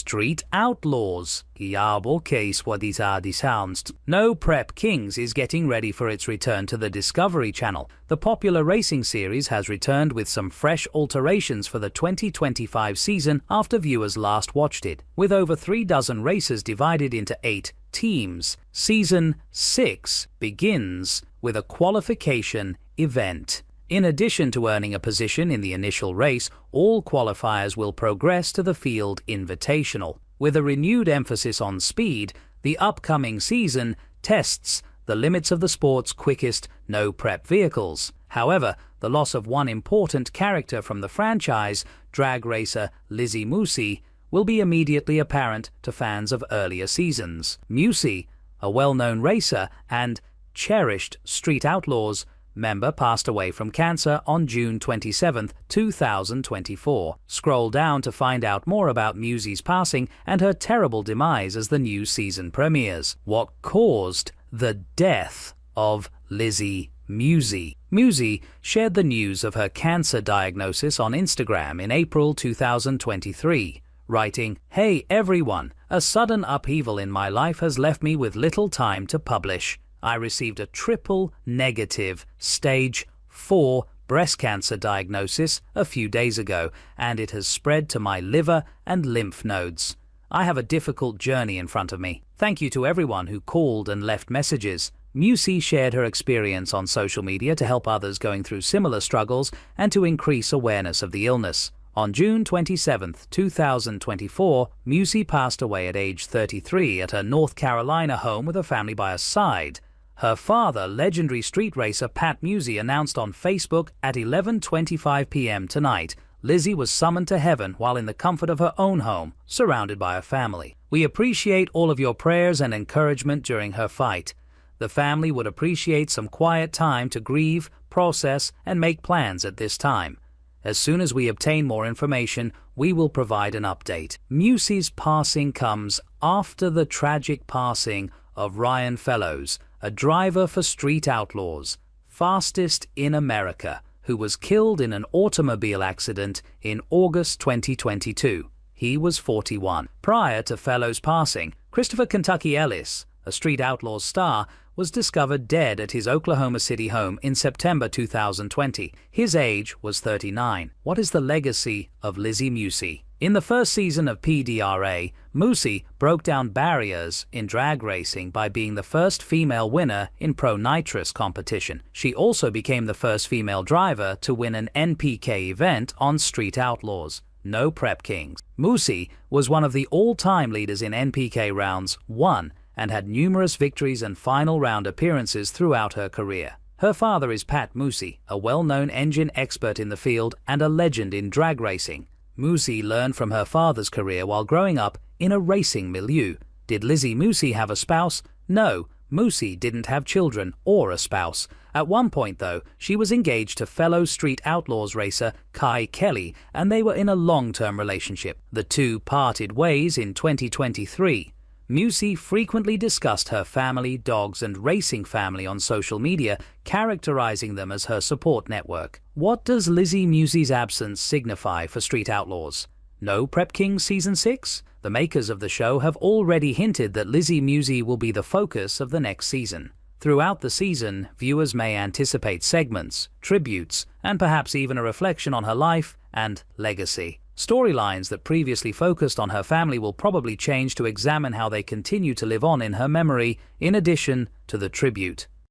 Street Outlaws. Iabo case wadisa disounds. No Prep Kings is getting ready for its return to the Discovery Channel. The popular racing series has returned with some fresh alterations for the 2025 season after viewers last watched it. With over 36 races divided into 8 teams, Season 6 begins with a qualification event. In addition to earning a position in the initial race, all qualifiers will progress to the Field Invitational. With a renewed emphasis on speed, the upcoming season tests the limits of the sport's quickest no-prep vehicles. However, the loss of one important character from the franchise, drag racer Lizzy Musi, will be immediately apparent to fans of earlier seasons. Musi, a well-known racer and cherished Street Outlaws member, passed away from cancer on June 27, 2024. Scroll down to find out more about Musi's passing and her terrible demise as the new season premieres. What caused the death of Lizzy Musi? Musi shared the news of her cancer diagnosis on Instagram in April 2023, writing, "Hey everyone, a sudden upheaval in my life has left me with little time to publish. I received a triple negative stage 4 breast cancer diagnosis a few days ago, and it has spread to my liver and lymph nodes. I have a difficult journey in front of me. Thank you to everyone who called and left messages." Musi shared her experience on social media to help others going through similar struggles and to increase awareness of the illness. On June 27, 2024, Musi passed away at age 33 at her North Carolina home with her family by her side. Her father, legendary street racer Pat Musi, announced on Facebook at 11:25 p.m. tonight, Lizzy was summoned to heaven while in the comfort of her own home, surrounded by her family. "We appreciate all of your prayers and encouragement during her fight. The family would appreciate some quiet time to grieve, process, and make plans at this time. As soon as we obtain more information, we will provide an update." Musi's passing comes after the tragic passing of Ryan Fellows, a driver for Street Outlaws, fastest in America, who was killed in an automobile accident in August 2022. He was 41. Prior to Fellows' passing, Christopher Kentucky Ellis, a Street Outlaws star, was discovered dead at his Oklahoma City home in September 2020. His age was 39. What is the legacy of Lizzy Musi? In the first season of PDRA, Musi broke down barriers in drag racing by being the first female winner in Pro Nitrous competition. She also became the first female driver to win an NPK event on Street Outlaws. No Prep Kings. Musi was one of the all-time leaders in NPK rounds 1 and had numerous victories and final round appearances throughout her career. Her father is Pat Musi, a well-known engine expert in the field and a legend in drag racing. Musi learned from her father's career while growing up in a racing milieu. Did Lizzy Musi have a spouse? No, Musi didn't have children or a spouse. At one point, though, she was engaged to fellow Street Outlaws racer Kai Kelly, and they were in a long-term relationship. The two parted ways in 2023. Musi frequently discussed her family, dogs, and racing family on social media, characterizing them as her support network. What does Lizzy Musi's absence signify for Street Outlaws? No Prep Kings Season 6? The makers of the show have already hinted that Lizzy Musi will be the focus of the next season. Throughout the season, viewers may anticipate segments, tributes, and perhaps even a reflection on her life and legacy. Storylines that previously focused on her family will probably change to examine how they continue to live on in her memory, in addition to the tribute.